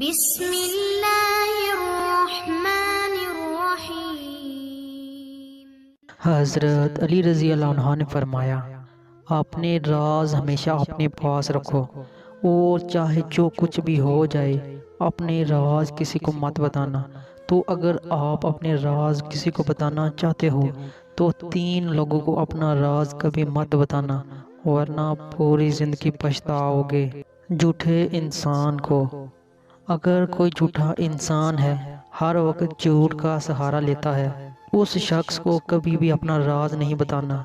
بسم اللہ الرحمن الرحیم۔ حضرت علی رضی اللہ عنہ نے فرمایا، اپنے راز ہمیشہ اپنے پاس رکھو اور چاہے جو کچھ بھی ہو جائے اپنے راز کسی کو مت بتانا۔ تو اگر آپ اپنے راز کسی کو بتانا چاہتے ہو تو 3 لوگوں کو اپنا راز کبھی مت بتانا، ورنہ پوری زندگی پچھتاؤ گے۔ جھوٹے انسان کو، اگر کوئی جھوٹا انسان ہے ہر وقت جھوٹ کا سہارا لیتا ہے، اس شخص کو کبھی بھی اپنا راز نہیں بتانا،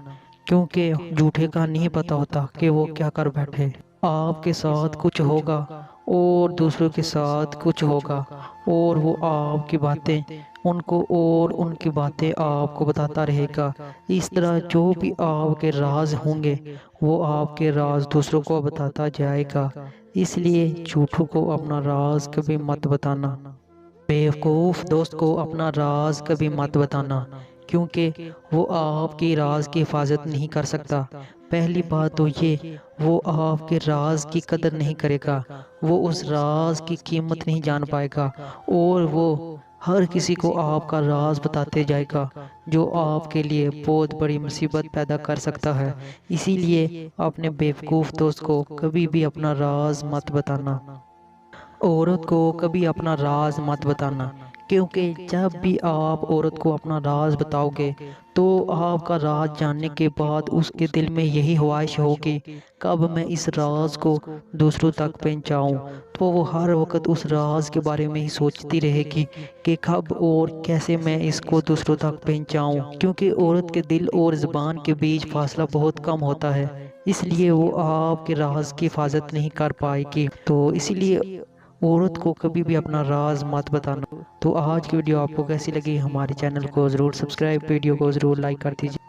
کیونکہ جھوٹے کا نہیں پتا ہوتا کہ وہ کیا کر بیٹھے۔ آپ کے ساتھ کچھ ہوگا اور دوسروں کے ساتھ کچھ ہوگا، اور وہ آپ کی باتیں ان کو اور ان کی باتیں آپ کو بتاتا رہے گا۔ اس طرح جو بھی آپ کے راز ہوں گے وہ آپ کے راز دوسروں کو بتاتا جائے گا۔ اس لیے جھوٹوں کو اپنا راز کبھی مت بتانا۔ بیوقوف دوست کو اپنا راز کبھی مت بتانا، کیونکہ وہ آپ کی راز کی حفاظت نہیں کر سکتا۔ پہلی بات تو یہ، وہ آپ کے راز کی قدر نہیں کرے گا، وہ اس راز کی قیمت نہیں جان پائے گا، اور وہ ہر کسی کو آپ کا راز بتاتے جائے گا، جو آپ کے لیے بہت بڑی مصیبت پیدا کر سکتا ہے۔ اسی لیے اپنے بیوقوف دوست کو کبھی بھی اپنا راز مت بتانا۔ عورت کو کبھی اپنا راز مت بتانا، کیونکہ جب بھی آپ عورت کو اپنا راز بتاؤ گے تو آپ کا راز جاننے کے بعد اس کے دل میں یہی خواہش ہوگی، کب میں اس راز کو دوسروں تک پہنچاؤں۔ تو وہ ہر وقت اس راز کے بارے میں ہی سوچتی رہے گی کہ کب اور کیسے میں اس کو دوسروں تک پہنچاؤں، کیونکہ عورت کے دل اور زبان کے بیچ فاصلہ بہت کم ہوتا ہے، اس لیے وہ آپ کے راز کی حفاظت نہیں کر پائے گی۔ تو اسی لیے عورت کو کبھی بھی اپنا راز مت بتانا۔ تو آج کی ویڈیو آپ کو کیسی لگی؟ ہمارے چینل کو ضرور سبسکرائب، ویڈیو کو ضرور لائک کر دیجیے۔